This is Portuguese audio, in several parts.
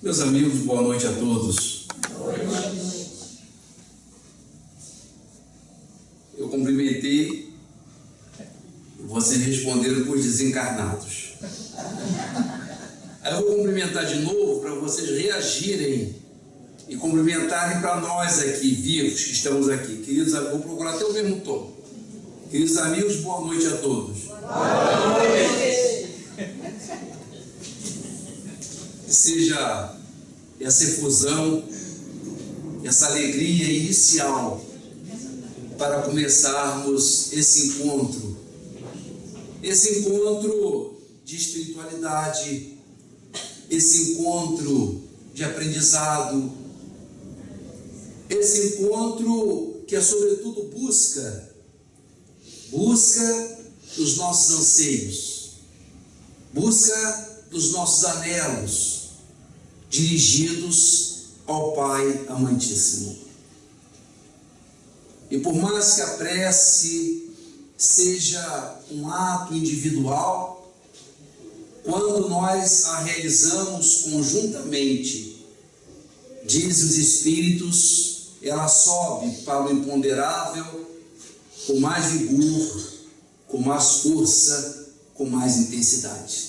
Meus amigos, boa noite a todos. Boa noite. Eu cumprimentei e vocês responderam por desencarnados. Aí eu vou cumprimentar de novo para vocês reagirem e cumprimentarem para nós aqui, vivos, que estamos aqui. Queridos amigos, vou procurar até o mesmo tom. Queridos amigos, boa noite a todos. Boa noite. Que seja essa efusão, essa alegria inicial para começarmos esse encontro de espiritualidade, esse encontro de aprendizado, esse encontro que é sobretudo busca dos nossos anseios, busca dos nossos anelos, dirigidos ao Pai amantíssimo. E por mais que a prece seja um ato individual, quando nós a realizamos conjuntamente, diz os Espíritos, ela sobe para o imponderável com mais vigor, com mais força, com mais intensidade.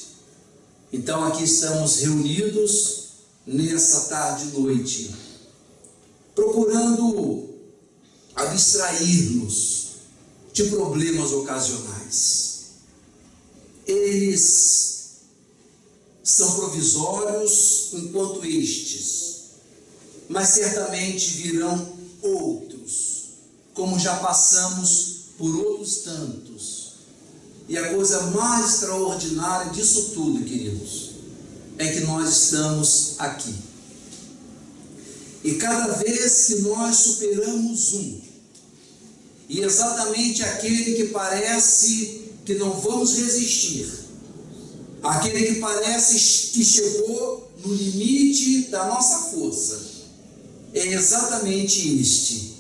Então aqui estamos reunidos nessa tarde e noite, procurando abstrair-nos de problemas ocasionais. Eles são provisórios enquanto estes, mas certamente virão outros, como já passamos por outros tantos. E a coisa mais extraordinária disso tudo, queridos, é que nós estamos aqui. E cada vez que nós superamos e exatamente aquele que parece que não vamos resistir, aquele que parece que chegou no limite da nossa força, é exatamente este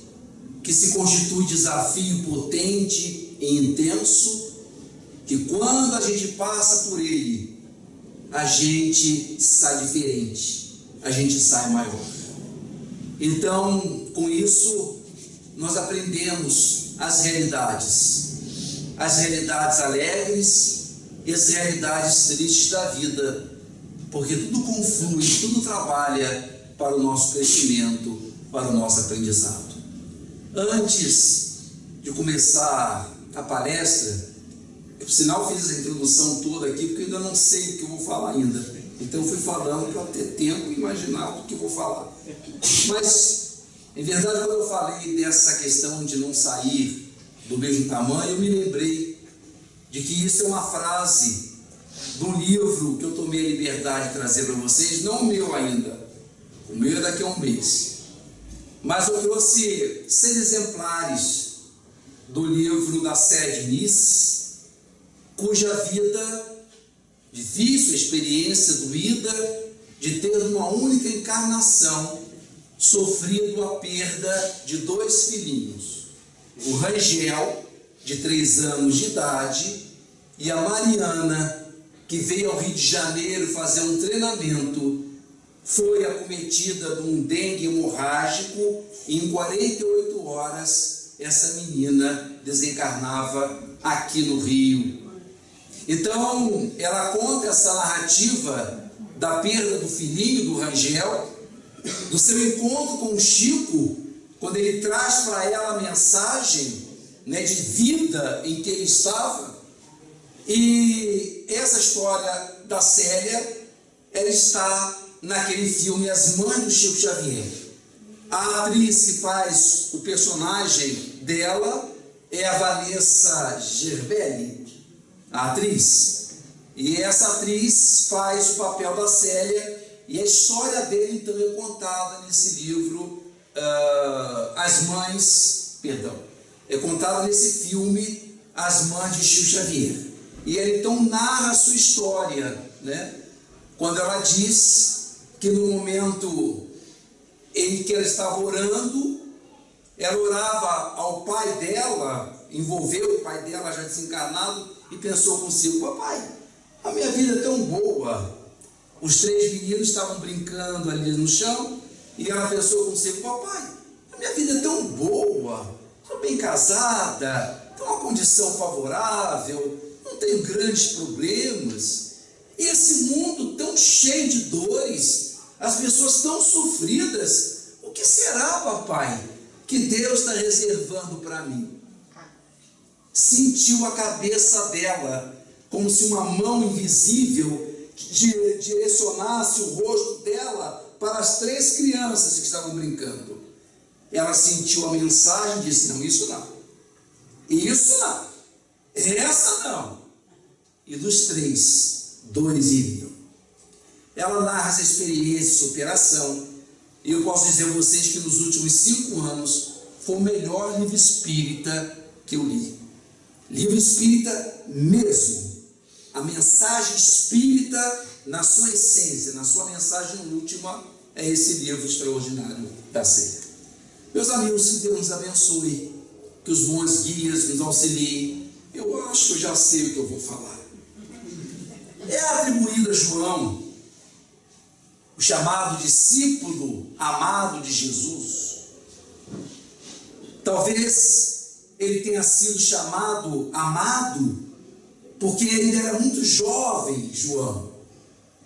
que se constitui desafio potente e intenso, que quando a gente passa por ele, a gente sai diferente, a gente sai maior. Então, com isso, nós aprendemos as realidades alegres e as realidades tristes da vida, porque tudo conflui, tudo trabalha para o nosso crescimento, para o nosso aprendizado. Antes de começar a palestra, por sinal fiz a introdução toda aqui, porque eu ainda não sei o que eu vou falar ainda. Então eu fui falando para ter tempo e imaginar o que eu vou falar. Mas, em verdade, quando eu falei dessa questão de não sair do mesmo tamanho, eu me lembrei de que isso é uma frase do livro que eu tomei a liberdade de trazer para vocês, não o meu ainda, o meu é daqui a um mês. Mas eu trouxe 6 exemplares do livro da série Nice, cuja vida difícil, experiência doída de ter uma única encarnação sofrido a perda de 2 filhinhos, o Rangel, de 3 anos de idade, e a Mariana, que veio ao Rio de Janeiro fazer um treinamento, foi acometida de um dengue hemorrágico e em 48 horas essa menina desencarnava aqui no Rio. Então, ela conta essa narrativa da perda do filhinho, do Rangel, do seu encontro com o Chico, quando ele traz para ela a mensagem, de vida em que ele estava. E essa história da Célia, ela está naquele filme As Mães do Chico Xavier. A atriz que faz o personagem dela é a Vanessa Gerbelli, a atriz, e essa atriz faz o papel da Célia, e a história dele então é contada nesse livro, é contada nesse filme As Mães de Chico Xavier, e ela então narra a sua história, quando ela diz que no momento em que ela estava orando, ela orava ao pai dela, envolveu o pai dela já desencarnado, e pensou consigo: papai, a minha vida é tão boa, Os 3 meninos estavam brincando ali no chão e ela pensou consigo: papai, a minha vida é tão boa, estou bem casada, tenho uma condição favorável, não tenho grandes problemas. E esse mundo tão cheio de dores, as pessoas tão sofridas, o que será, papai, que Deus está reservando para mim? Sentiu a cabeça dela, como se uma mão invisível direcionasse o rosto dela para as 3 crianças que estavam brincando. Ela sentiu a mensagem e disse: não, isso não, isso não, essa não. E dos 3, 2 iriam. Ela narra essa experiência de superação, e eu posso dizer a vocês que nos últimos 5 anos foi o melhor livro espírita que eu li. Livro espírita mesmo. A mensagem espírita na sua essência, na sua mensagem última, é esse livro extraordinário da ceia. Meus amigos, que Deus nos abençoe, que os bons guias nos auxiliem. Eu acho que eu já sei o que eu vou falar. É atribuído a João, o chamado discípulo amado de Jesus. Talvez ele tenha sido chamado amado porque ele era muito jovem, João.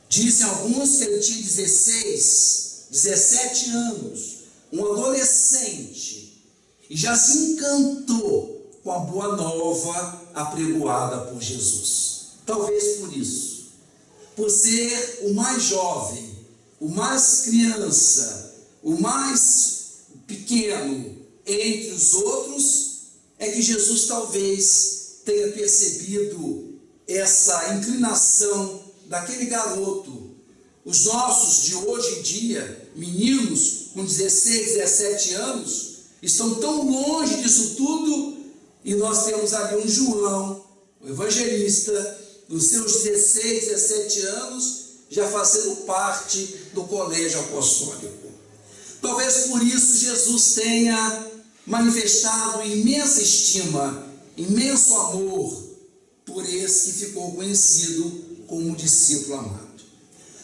Dizem alguns que ele tinha 16, 17 anos, um adolescente, e já se encantou com a boa nova apregoada por Jesus. Talvez por isso, por ser o mais jovem, o mais criança, o mais pequeno entre os outros, é que Jesus talvez tenha percebido essa inclinação daquele garoto. Os nossos de hoje em dia, meninos com 16, 17 anos, estão tão longe disso tudo, e nós temos ali um João, um evangelista, dos seus 16, 17 anos, já fazendo parte do colégio apostólico. Talvez por isso Jesus tenha manifestado imensa estima, imenso amor por esse que ficou conhecido como discípulo amado.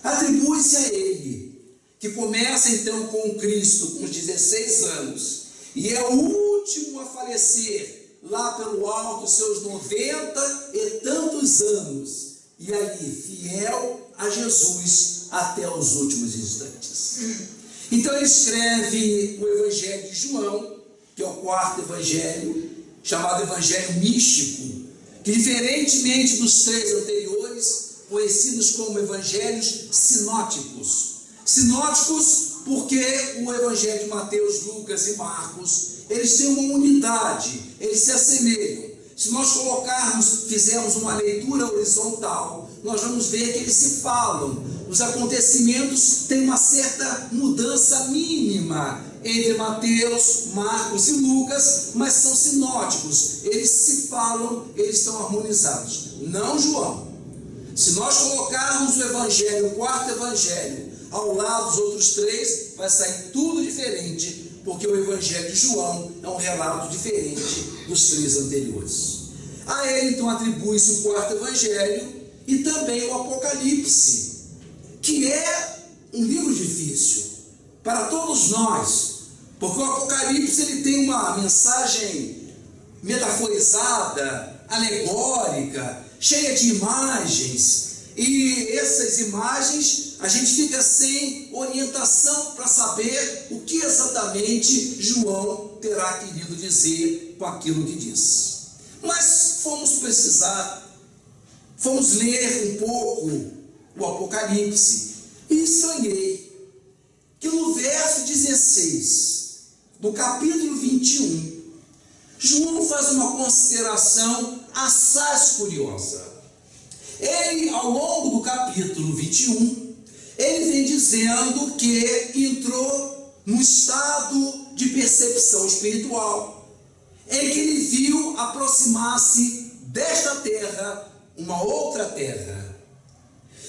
Atribui-se a ele, que começa então com Cristo com os 16 anos, e é o último a falecer lá pelo alto dos seus 90 e tantos anos, e ali fiel a Jesus até os últimos instantes. Então ele escreve o Evangelho de João, que é o 4º evangelho, chamado Evangelho Místico, que diferentemente dos 3 anteriores, conhecidos como evangelhos sinóticos. Sinóticos porque o Evangelho de Mateus, Lucas e Marcos, eles têm uma unidade, eles se assemelham. Se nós fizermos uma leitura horizontal, nós vamos ver que eles se falam. Os acontecimentos têm uma certa mudança mínima entre Mateus, Marcos e Lucas, mas são sinóticos. Eles se falam, eles estão harmonizados. Não João. Se nós colocarmos o Evangelho, o 4º Evangelho, ao lado dos outros 3, vai sair tudo diferente, porque o Evangelho de João é um relato diferente dos 3 anteriores. A ele então atribui-se o 4º Evangelho e também o Apocalipse, que é um livro difícil para todos nós, porque o Apocalipse ele tem uma mensagem metaforizada, alegórica, cheia de imagens, e essas imagens a gente fica sem orientação para saber o que exatamente João terá querido dizer com aquilo que diz. Mas fomos ler um pouco o Apocalipse e estranhei que no verso 16 do capítulo 21, João faz uma consideração assaz curiosa. Ele, ao longo do capítulo 21, ele vem dizendo que entrou num estado de percepção espiritual, em que ele viu aproximar-se desta terra uma outra terra.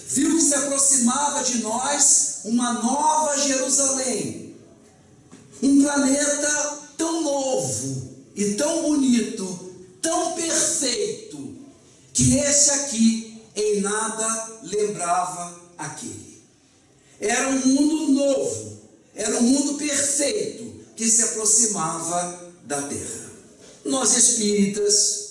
Viu que se aproximava de nós uma nova Jerusalém, um planeta tão novo e tão bonito, tão perfeito, que esse aqui em nada lembrava aquele. Era um mundo novo, era um mundo perfeito que se aproximava da terra. Nós espíritas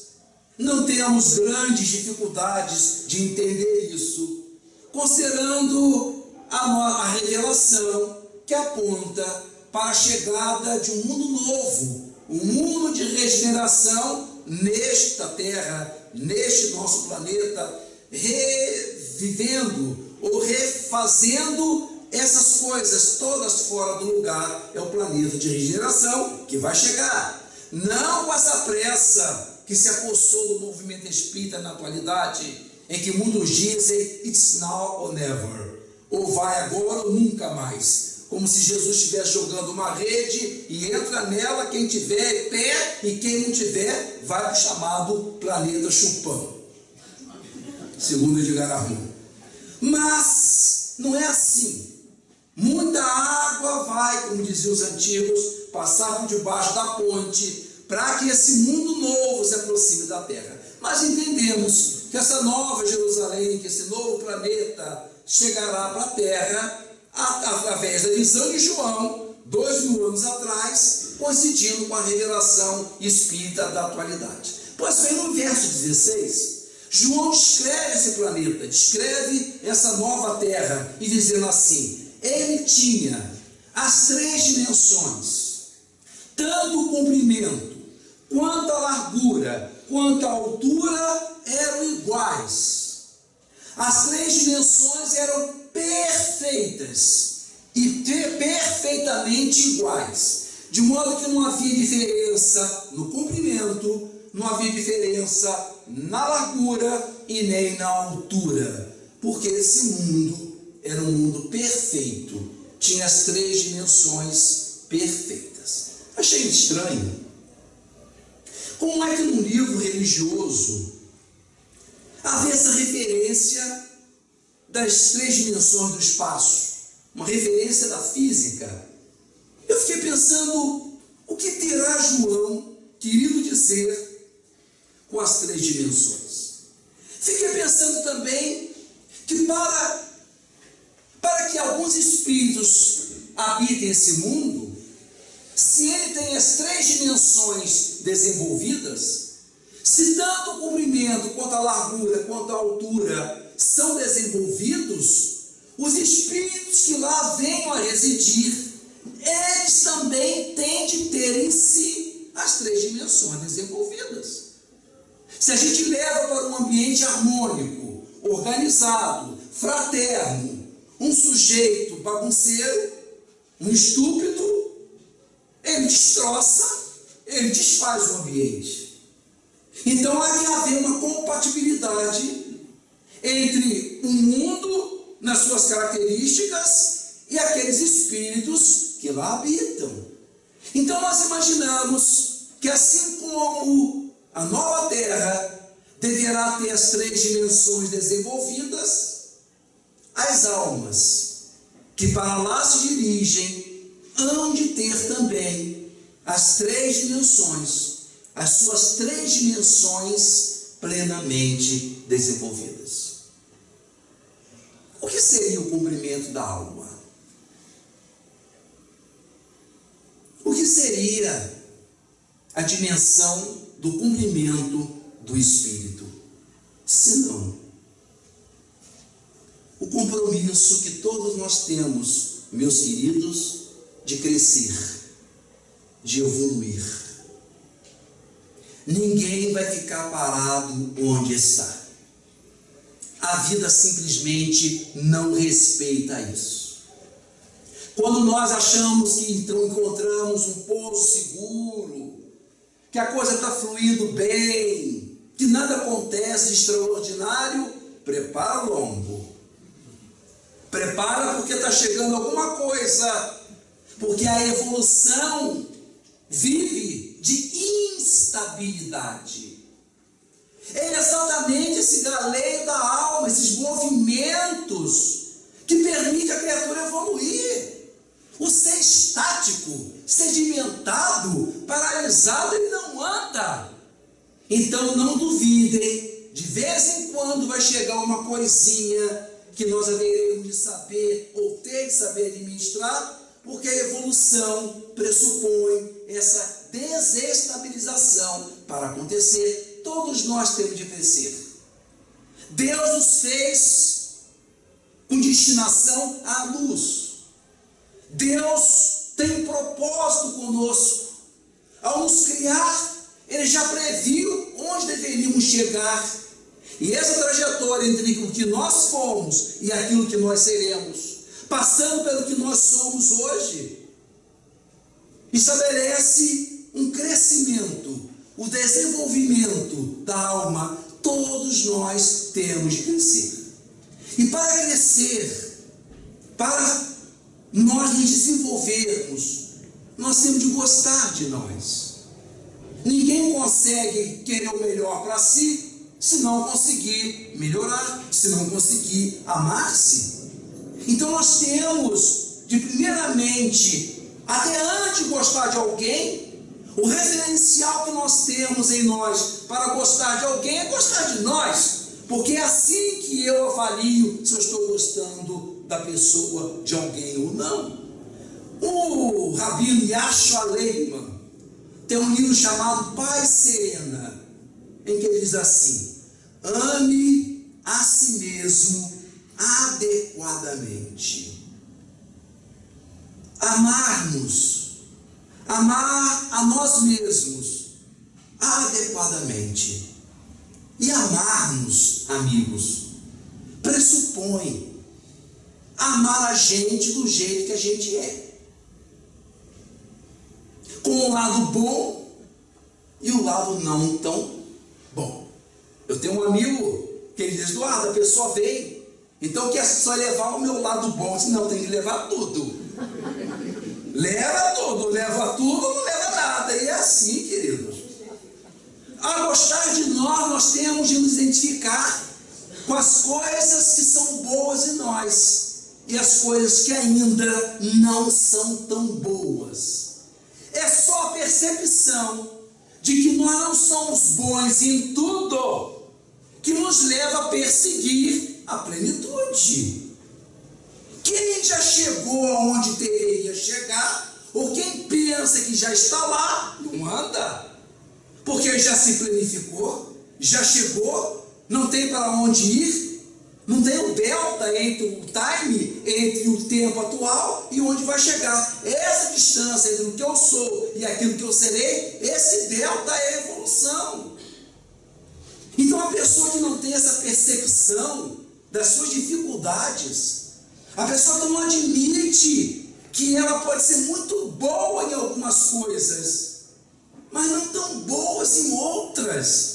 não temos grandes dificuldades de entender isso, considerando a revelação que aponta para a chegada de um mundo novo, um mundo de regeneração nesta terra, neste nosso planeta, revivendo ou refazendo essas coisas todas fora do lugar. É o planeta de regeneração que vai chegar, não com essa pressa que se apossou do movimento espírita na atualidade, em que muitos dizem it's now or never, ou vai agora ou nunca mais, como se Jesus estivesse jogando uma rede e entra nela quem tiver pé e quem não tiver vai para o chamado planeta chupão, segundo Edgar Armand. Mas não é assim. Muita água vai, como diziam os antigos, passar por debaixo da ponte para que esse mundo novo se aproxime da terra. Mas entendemos que essa nova Jerusalém, que esse novo planeta chegará para a terra através da visão de João, 2000 anos atrás, coincidindo com a revelação espírita da atualidade. Pois bem, no verso 16, João descreve esse planeta, descreve essa nova terra, e dizendo assim: ele tinha as 3 dimensões, tanto o comprimento, quanto a largura, quanto a altura eram iguais. As 3 dimensões eram perfeitas e perfeitamente iguais, de modo que não havia diferença no comprimento, não havia diferença na largura e nem na altura, porque esse mundo era um mundo perfeito, tinha as 3 dimensões perfeitas. Achei estranho. Como é que num livro religioso havia essa referência das 3 dimensões do espaço, uma referência da física? Eu fiquei pensando, o que terá João querido dizer com as 3 dimensões? Fiquei pensando também que para que alguns espíritos habitem esse mundo, se ele tem as 3 dimensões desenvolvidas, se tanto o comprimento, quanto a largura, quanto a altura são desenvolvidos, os espíritos que lá venham a residir, eles também têm de ter em si as 3 dimensões desenvolvidas. Se a gente leva para um ambiente harmônico, organizado, fraterno, um sujeito bagunceiro, um estúpido, ele destroça, ele desfaz o ambiente. Então há que haver uma compatibilidade entre o mundo nas suas características e aqueles espíritos que lá habitam. Então nós imaginamos que assim como a nova terra deverá ter as 3 dimensões desenvolvidas, as almas que para lá se dirigem hão de ter também as 3 dimensões, as suas 3 dimensões plenamente desenvolvidas. O que seria o comprimento da alma? O que seria a dimensão do comprimento do espírito? Senão o compromisso que todos nós temos, meus queridos, de crescer, de evoluir. Ninguém vai ficar parado onde está. A vida simplesmente não respeita isso. Quando nós achamos que então encontramos um pouso seguro, que a coisa está fluindo bem, que nada acontece de extraordinário, prepara o lombo. Prepara porque está chegando alguma coisa, porque a evolução vive de instabilidade. É exatamente esse galeio da alma, esses movimentos que permite a criatura evoluir. O ser estático, sedimentado, paralisado, ele não anda. Então não duvidem, de vez em quando vai chegar uma coisinha que nós haveremos de saber ou ter de saber administrar, porque a evolução pressupõe essa desestabilização. Para acontecer, todos nós temos de crescer. Deus nos fez com destinação à luz. Deus tem um propósito conosco. Ao nos criar, Ele já previu onde deveríamos chegar. E essa trajetória entre o que nós fomos e aquilo que nós seremos, passando pelo que nós somos hoje, estabelece um crescimento, o desenvolvimento da alma. Todos nós temos de crescer. E para crescer, para nós nos desenvolvermos, nós temos de gostar de nós. Ninguém consegue querer o melhor para si se não conseguir melhorar, se não conseguir amar-se. Então nós temos de, primeiramente, até antes de gostar de alguém, o referencial que nós temos em nós para gostar de alguém é gostar de nós, porque é assim que eu avalio se eu estou gostando da pessoa, de alguém ou não. O rabino Yashua Leiman tem um livro chamado Paz Serena, em que ele diz assim: ame a si mesmo adequadamente. Amarmos, amar a nós mesmos adequadamente. E amarmos, amigos, pressupõe amar a gente do jeito que a gente é, com o lado bom e o lado não tão bom. Eu tenho um amigo que ele diz: Eduardo, a pessoa vem, então quer só levar o meu lado bom. Assim, não, tem que levar tudo. Leva tudo, leva tudo, não leva nada. E é assim, queridos. A gostar de nós, nós temos de nos identificar com as coisas que são boas em nós e as coisas que ainda não são tão boas. É só a percepção de que nós não somos bons em tudo que nos leva a perseguir a plenitude. Quem já chegou aonde deveria chegar, ou quem pensa que já está lá, não anda, porque já se planificou, já chegou, não tem para onde ir, não tem o delta entre o time, entre o tempo atual e onde vai chegar. Essa distância entre o que eu sou e aquilo que eu serei, esse delta é a evolução. Então a pessoa que não tem essa percepção das suas dificuldades, a pessoa que não admite que ela pode ser muito boa em algumas coisas, mas não tão boas em outras.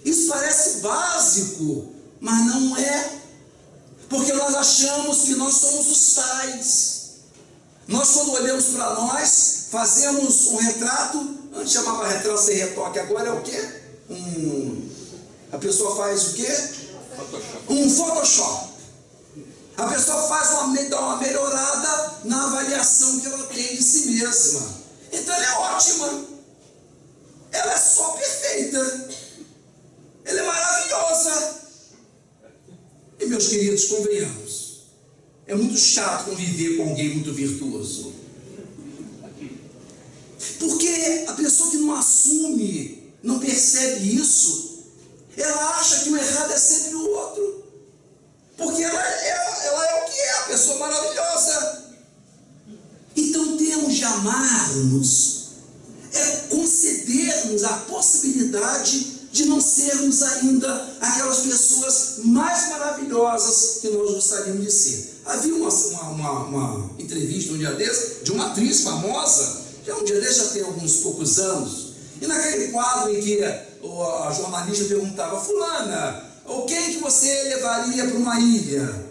Isso parece básico, mas não é. Porque nós achamos que nós somos os tais. Nós, quando olhamos para nós, fazemos um retrato. Antes chamava retrato sem retoque, agora é o quê? A pessoa faz o quê? Um Photoshop. A pessoa dá uma melhorada na avaliação que ela tem de si mesma. Então ela é ótima. Ela é só perfeita. Ela é maravilhosa. E, meus queridos, convenhamos, é muito chato conviver com alguém muito virtuoso. Porque a pessoa que não assume, não percebe isso, ela acha que o errado é sempre o outro. Porque ela é o que é, a pessoa maravilhosa. Então temos de amar-nos, é concedermos a possibilidade de não sermos ainda aquelas pessoas mais maravilhosas que nós gostaríamos de ser. Havia uma entrevista um dia desse, de uma atriz famosa, já um dia desse, já tem alguns poucos anos, e naquele quadro em que a jornalista perguntava: fulana, quem que você levaria para uma ilha?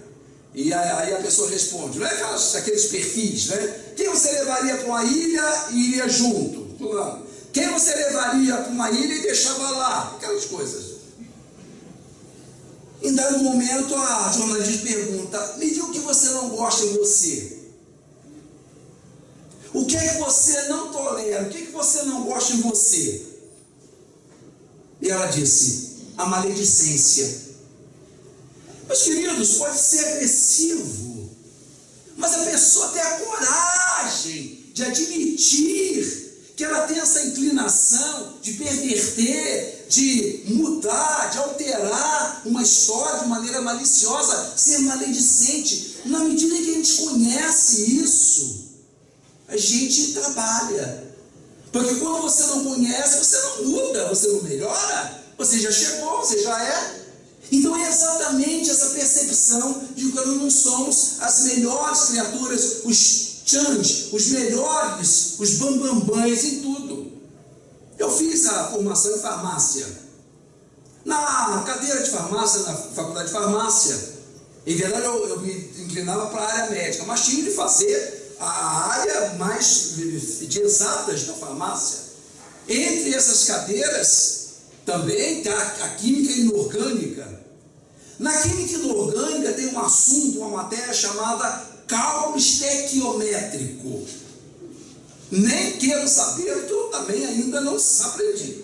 E aí a pessoa responde, não é aqueles perfis, né? Quem você levaria para uma ilha e iria junto? Fulano. Quem você levaria para uma ilha e deixava lá? Aquelas coisas. Em dado momento, a jornalista pergunta: me diga o que você não gosta em você. O que é que você não tolera? O que é que você não gosta em você? E ela disse: a maledicência. Meus queridos, pode ser agressivo, mas a pessoa tem a coragem de admitir que ela tem essa inclinação de perverter, de mudar, de alterar uma história de maneira maliciosa, ser maledicente. Na medida em que a gente conhece isso, a gente trabalha. Porque quando você não conhece, você não muda, você não melhora, você já chegou, você já é. Então é exatamente essa percepção de que nós não somos as melhores criaturas, os Change, os melhores, os bambambãs em tudo. Eu fiz a formação em farmácia. Na cadeira de farmácia, na faculdade de farmácia, em verdade eu me inclinava para a área médica, mas tinha de fazer a área mais de exatas da farmácia. Entre essas cadeiras também tem a química inorgânica. Na química inorgânica tem um assunto, uma matéria chamada cálculo estequiométrico. Nem quero saber, porque eu também ainda não aprendi.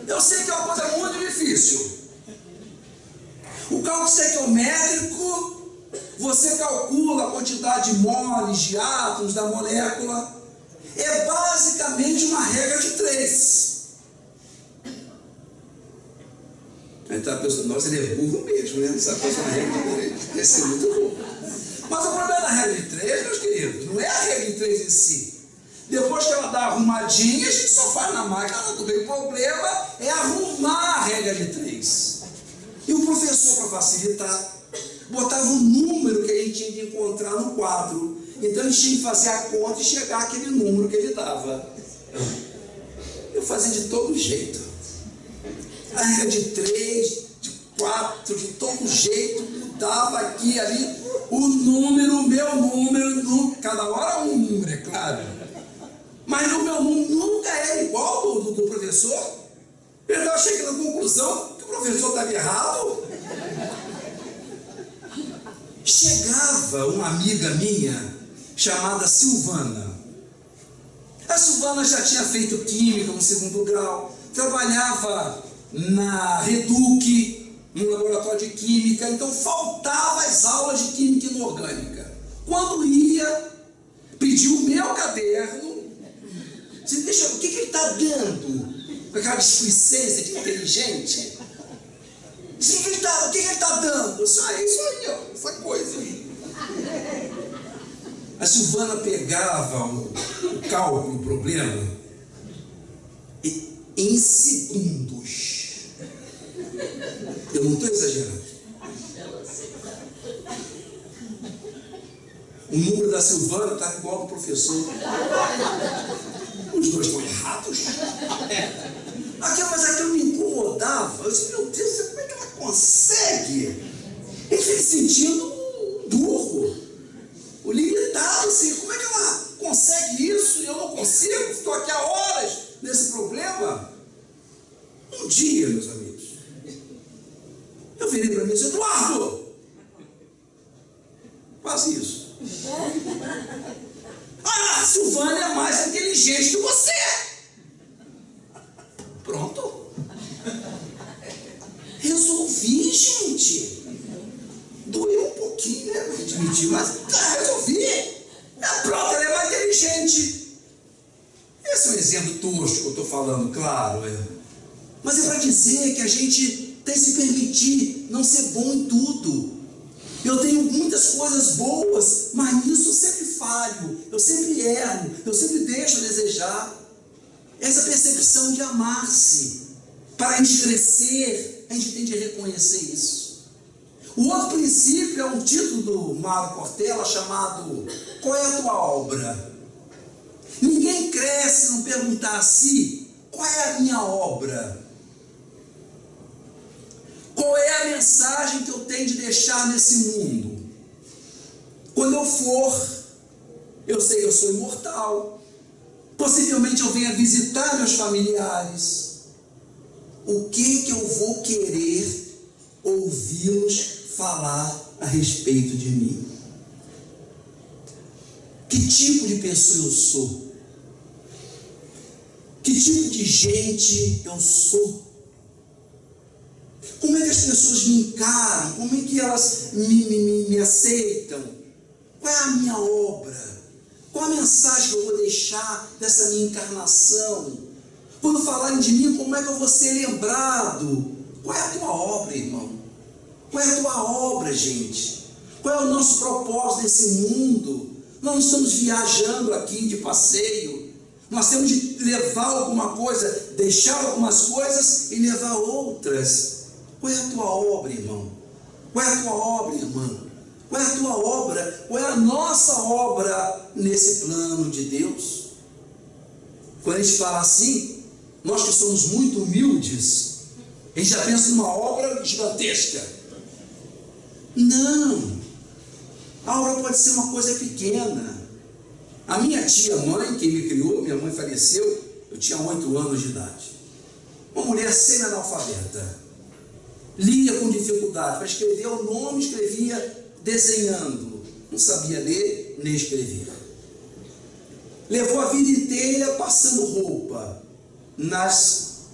Eu sei que é uma coisa muito difícil. O cálculo estequiométrico, você calcula a quantidade de moles, de átomos da molécula. É basicamente uma regra de 3. Aí está pensando, nossa, ele é burro mesmo, né? Não sabe fazer uma regra de 3. Deve ser muito burro. Mas o problema da regra de 3, meus queridos, não é a regra de 3 em si. Depois que ela dá arrumadinha, a gente só faz na máquina, tudo bem. O problema é arrumar a regra de 3. E o professor, para facilitar, botava um número que a gente tinha que encontrar no quadro. Então a gente tinha que fazer a conta e chegar àquele número que ele dava. Eu fazia de todo jeito. A regra de 3, de 4, de todo jeito, mudava aqui e ali. O número, o meu número, cada hora um número, é claro. Mas o meu número nunca é igual do professor. Eu estava chegando à conclusão que o professor estava errado. Chegava uma amiga minha, chamada Silvana. A Silvana já tinha feito química no 2º grau, trabalhava na Reduc, no laboratório de química, então faltava as aulas de química inorgânica. Quando ia, pediu o meu caderno, disse, deixa, o que ele está dando? Com aquela displicência de inteligente. Disse, o que ele está dando? Eu disse, isso aí, ó, essa coisa. A Silvana pegava o cálculo, o problema, e em segundos. Eu não estou exagerando. O número da Silvana está igual ao do professor. Os dois estão errados. Mas aquilo me incomodava. Eu disse, meu Deus, como é que ela consegue? Ele fez sentindo burro. O limitado, assim, como é que ela consegue isso e eu não consigo? Estou aqui há horas nesse problema. Um dia, meus amigos, eu virei para mim e disse, Eduardo, faz isso. A Silvana é mais inteligente que você. Pronto. Resolvi, gente. Doeu um pouquinho, né? Admitir, mas resolvi. Pronto, ela é mais inteligente. Esse é um exemplo tosco que eu estou falando, claro. Mas é para dizer que a gente tem que se permitir não ser bom em tudo. Eu tenho muitas coisas boas, mas nisso eu sempre falho, eu sempre erro, eu sempre deixo a desejar. Essa percepção de amar-se, para a gente crescer, a gente tem de reconhecer isso. O outro princípio é um título do Mário Cortella chamado Qual é a tua obra? Ninguém cresce se não perguntar a si, qual é a minha obra? Qual é a mensagem que eu tenho de deixar nesse mundo? Quando eu for, eu sei que eu sou imortal. Possivelmente eu venha visitar meus familiares. O que eu vou querer ouvi-los falar a respeito de mim? Que tipo de pessoa eu sou? Que tipo de gente eu sou? Como é que as pessoas me encaram? Como é que elas me aceitam? Qual é a minha obra? Qual a mensagem que eu vou deixar dessa minha encarnação? Quando falarem de mim, como é que eu vou ser lembrado? Qual é a tua obra, irmão? Qual é a tua obra, gente? Qual é o nosso propósito nesse mundo? Nós não estamos viajando aqui de passeio. Nós temos de levar alguma coisa, deixar algumas coisas e levar outras. Qual é a tua obra, irmão? Qual é a tua obra, irmã? Qual é a tua obra? Qual é a nossa obra nesse plano de Deus? Quando a gente fala assim, nós que somos muito humildes, a gente já pensa numa obra gigantesca. Não, a obra pode ser uma coisa pequena. A minha tia-mãe, que me criou, minha mãe faleceu, eu tinha 8 anos de idade. Uma mulher semi-analfabeta, lia com dificuldade, para escrever o nome, escrevia desenhando, não sabia ler nem escrever. Levou a vida inteira passando roupa nas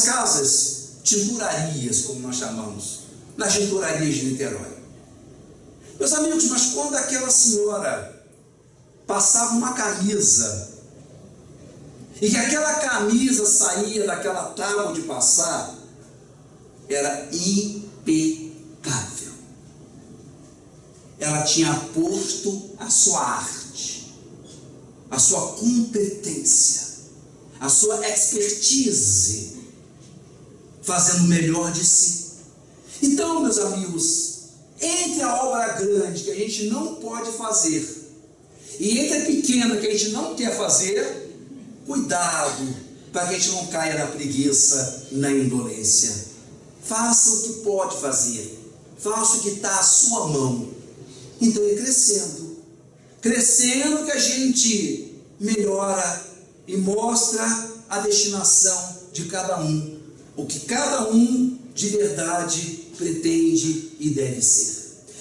casas tinturarias, como nós chamamos, nas tinturarias de Niterói. Meus amigos, mas quando aquela senhora passava uma camisa e que aquela camisa saía daquela tábua de passar, era impecável. Ela tinha posto a sua arte, a sua competência, a sua expertise, fazendo o melhor de si. Então, meus amigos, entre a obra grande que a gente não pode fazer e entre a pequena que a gente não quer fazer, cuidado para que a gente não caia na preguiça, na indolência. Faça o que pode fazer, faça o que está à sua mão. Então é crescendo que a gente melhora e mostra a destinação de cada um, o que cada um de verdade pretende e deve ser.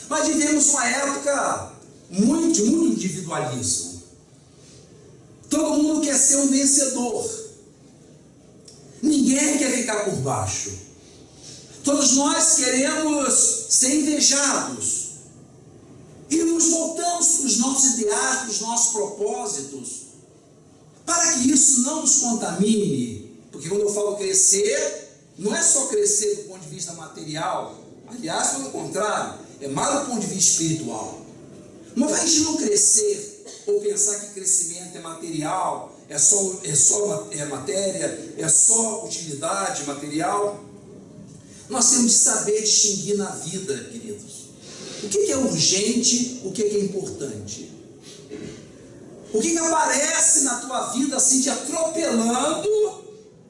Nós vivemos uma época de muito individualismo. Todo mundo quer ser um vencedor. Ninguém quer ficar por baixo. Todos nós queremos ser invejados. E nos voltamos para os nossos ideais, para os nossos propósitos, para que isso não nos contamine. Porque quando eu falo crescer, não é só crescer do ponto de vista material. Aliás, pelo contrário, é mais do ponto de vista espiritual. Mas para a gente não crescer, ou pensar que crescimento é material, é só matéria, é só utilidade material, nós temos de saber distinguir na vida, queridos. O que é urgente, o que é importante? O que aparece na tua vida assim te atropelando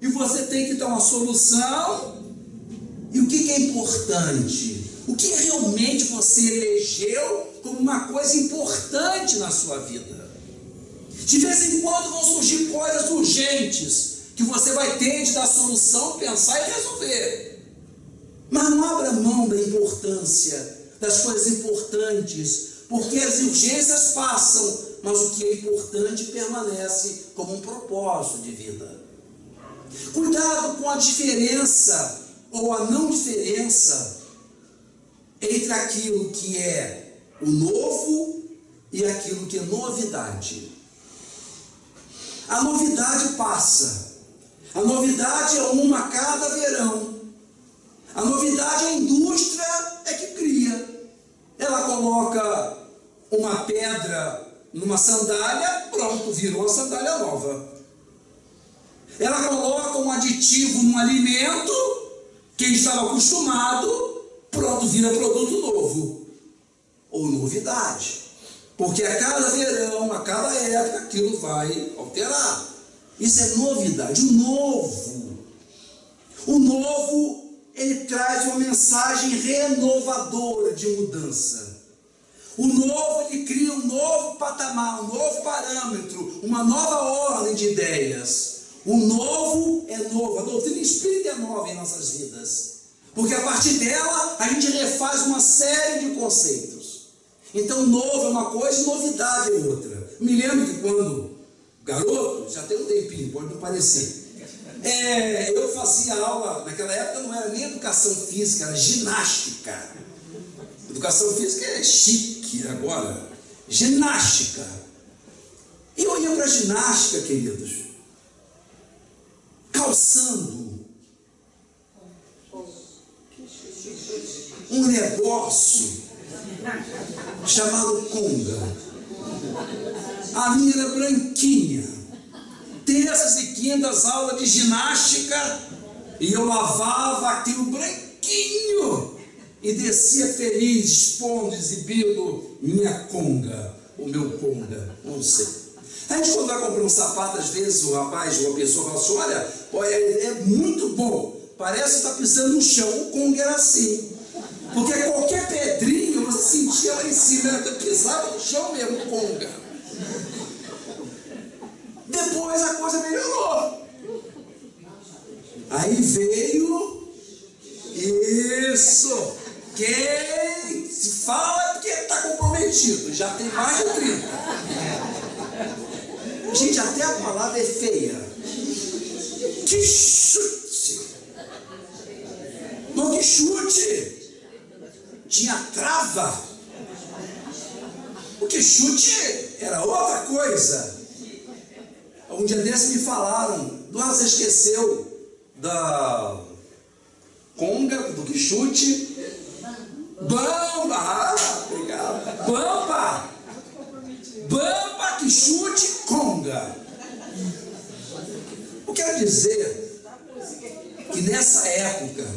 e você tem que dar uma solução? E o que é importante? O que realmente você elegeu como uma coisa importante na sua vida? De vez em quando vão surgir coisas urgentes que você vai ter de dar solução, pensar e resolver. Mas não abra mão da importância das coisas importantes, porque as urgências passam, mas o que é importante permanece como um propósito de vida. Cuidado com a diferença ou a não diferença entre aquilo que é o novo e aquilo que é novidade. A novidade passa. A novidade é uma a cada verão. A novidade a indústria é que cria. Ela coloca uma pedra numa sandália, pronto, virou uma sandália nova. Ela coloca um aditivo num alimento, quem estava acostumado, pronto, vira produto novo. Ou novidade. Porque a cada verão, a cada época, aquilo vai alterar. Isso é novidade. O novo. O novo, ele traz uma mensagem renovadora de mudança. O novo, ele cria um novo patamar, um novo parâmetro, uma nova ordem de ideias. O novo é novo, a doutrina espírita é nova em nossas vidas. Porque a partir dela, a gente refaz uma série de conceitos. Então, novo é uma coisa e novidade é outra. Me lembro que quando garoto, já tem um tempinho, pode não parecer, Eu fazia aula, naquela época não era nem educação física, era ginástica. Educação física é chique agora. Ginástica. E eu ia para a ginástica, queridos, calçando um negócio chamado conga. A minha era branquinha. Terças e quintas, aula de ginástica, e eu lavava aquilo branquinho e descia feliz, expondo, exibindo minha conga, o meu conga, não sei. A gente, quando vai comprar um sapato, às vezes o rapaz, uma pessoa fala assim: olha, é muito bom, parece que está pisando no chão. O conga era assim, porque qualquer pedrinha você sentia lá em cima, eu pisava no chão mesmo, o conga. Depois a coisa melhorou. Aí veio isso. Quem se fala é porque está comprometido. Já tem mais de 30. Gente, até a palavra é feia. Que chute! Não, que chute! Tinha trava. O que chute era outra coisa. Um dia desses me falaram: você esqueceu da conga, do que chute? Bamba! Obrigado. Bamba! Bamba, que chute, conga. Eu quero dizer que nessa época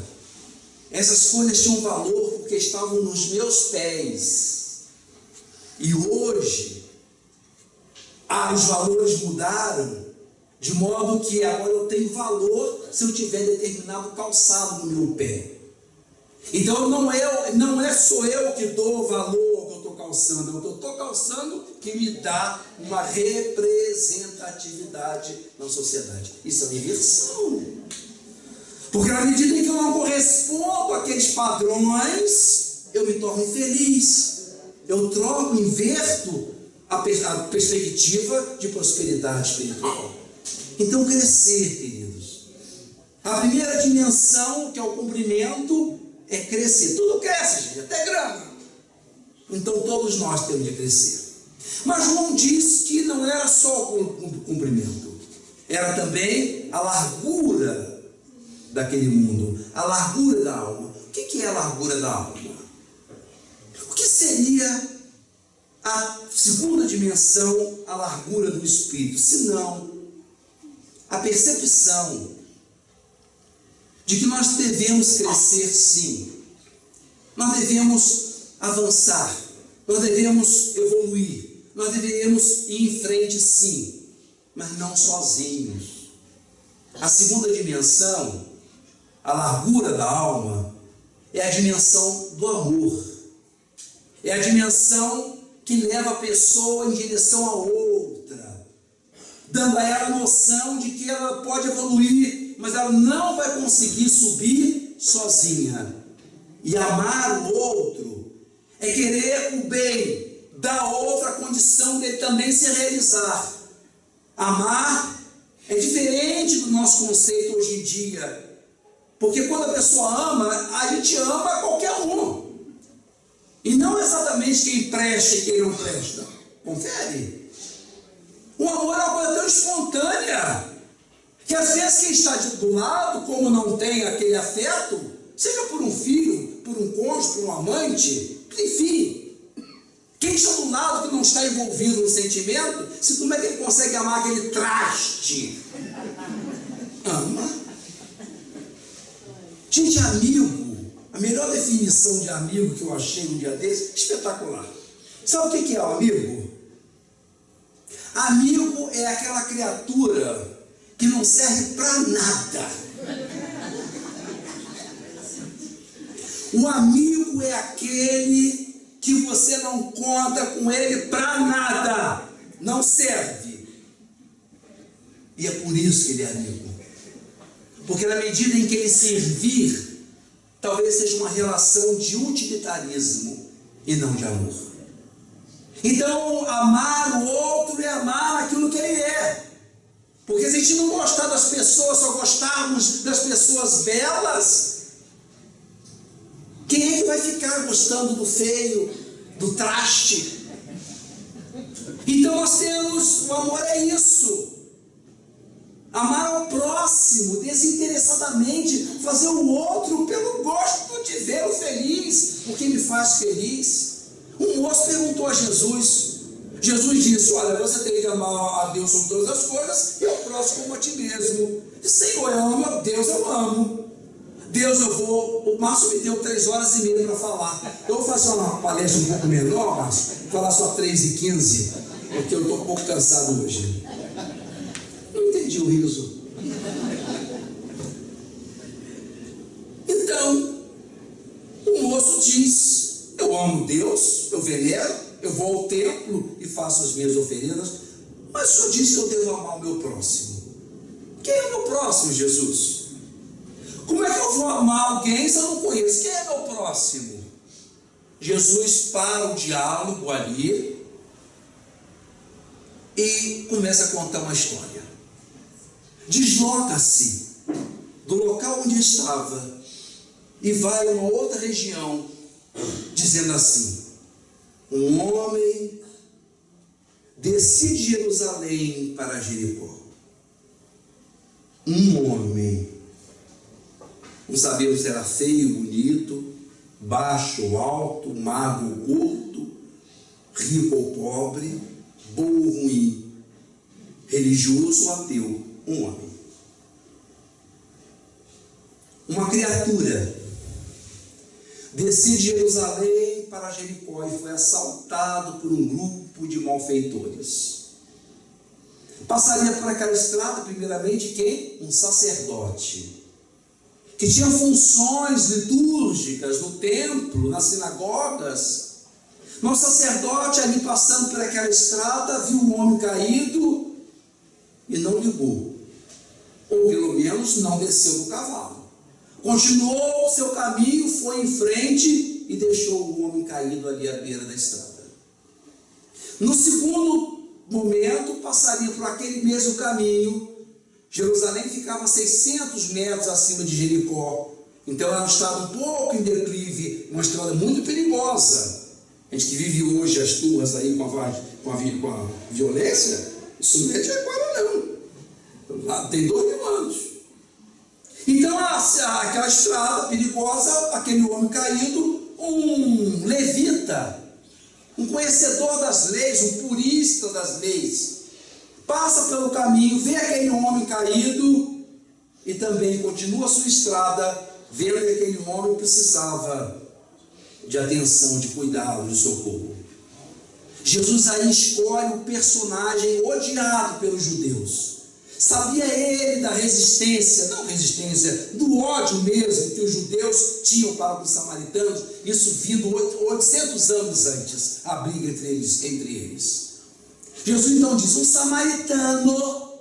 essas coisas tinham valor porque estavam nos meus pés. E hoje os valores mudaram, de modo que agora eu tenho valor se eu tiver determinado calçado no meu pé. Então não é só eu que dou valor ao que eu estou calçando, eu estou calçando que me dá uma representatividade na sociedade. Isso é inversão. Porque na medida em que eu não correspondo àqueles padrões, eu me torno infeliz. Eu troco, inverto a perspectiva de prosperidade espiritual. Então, crescer, queridos. A primeira dimensão, que é o cumprimento, é crescer. Tudo cresce, gente, até grama. Então, todos nós temos de crescer. Mas João disse que não era só o cumprimento, era também a largura daquele mundo, a largura da alma. O que é a largura da alma? O que seria a segunda dimensão, a largura do espírito? Senão a percepção de que nós devemos crescer, sim. Nós devemos avançar, nós devemos evoluir, nós devemos ir em frente, sim, mas não sozinhos. A segunda dimensão, a largura da alma, é a dimensão do amor. É a dimensão que leva a pessoa em direção a outra, dando a ela a noção de que ela pode evoluir, mas ela não vai conseguir subir sozinha. E amar o outro é querer o bem da outra, a condição dele também se realizar. Amar é diferente do nosso conceito hoje em dia, porque quando a pessoa ama, a gente ama qualquer um. E não exatamente quem presta e quem não presta. Confere. O amor é uma coisa tão espontânea, que às vezes quem está do lado, como não tem aquele afeto, seja por um filho, por um cônjuge, por um amante, enfim, quem está do lado que não está envolvido no sentimento, como é que ele consegue amar aquele traste? Ama. Gente, amigo, a melhor definição de amigo que eu achei um dia desse, espetacular. Sabe o que é o amigo? Amigo é aquela criatura que não serve para nada. O amigo é aquele que você não conta com ele para nada, não serve. E é por isso que ele é amigo. Porque na medida em que ele servir, talvez seja uma relação de utilitarismo e não de amor. Então, amar o outro é amar aquilo que ele é. Porque se a gente não gostar das pessoas, só gostarmos das pessoas belas, quem é que vai ficar gostando do feio, do traste? Então nós temos, o amor é isso. Amar ao próximo, desinteressadamente, fazer o outro pelo gosto de vê-lo feliz, porque me faz feliz. Um moço perguntou a Jesus, Jesus disse, olha, você tem que amar a Deus sobre todas as coisas e ao próximo como a ti mesmo. Disse, Senhor, eu amo a Deus, eu amo. Deus, o Márcio me deu 3h30 para falar. Eu vou fazer uma palestra um pouco menor, Márcio, falar só 3h15, porque eu estou um pouco cansado hoje. Não entendi o riso. Então, o moço diz, eu amo Deus, eu venero, eu vou ao templo e faço as minhas oferendas, mas o Senhor diz que eu devo amar o meu próximo. Quem é o meu próximo, Jesus? Como é que eu vou amar alguém se eu não conheço? Quem é meu próximo? Jesus para o diálogo ali e começa a contar uma história. Desloca-se do local onde estava e vai a uma outra região, dizendo assim: um homem descia de Jerusalém para Jericó. Um homem, não sabemos se era feio, bonito, baixo ou alto, magro ou gordo, rico ou pobre, bom ou ruim, religioso ou ateu, um homem. Uma criatura descia de Jerusalém para Jericó e foi assaltado por um grupo de malfeitores. Passaria por aquela estrada, primeiramente, quem? Um sacerdote, que tinha funções litúrgicas no templo, nas sinagogas. Mas o sacerdote, ali passando por aquela estrada, viu um homem caído e não ligou, ou pelo menos não desceu do cavalo. Continuou o seu caminho, foi em frente e deixou o homem caído ali à beira da estrada. No segundo momento, passaria por aquele mesmo caminho. Jerusalém ficava a 600 metros acima de Jericó, então era um estado um pouco em declive, uma estrada muito perigosa. A gente que vive hoje as turras aí com a violência, isso não é de agora não, lá tem 2000 anos. Então aquela estrada perigosa, aquele homem caído, um levita, um conhecedor das leis, um purista das leis, passa pelo caminho, vê aquele homem caído e também continua a sua estrada, vendo que aquele homem precisava de atenção, de cuidado, de socorro. Jesus aí escolhe um personagem odiado pelos judeus. Sabia ele da resistência, não resistência, do ódio mesmo que os judeus tinham para os samaritanos, isso vindo 800 anos antes, a briga entre eles. Jesus então diz, um samaritano,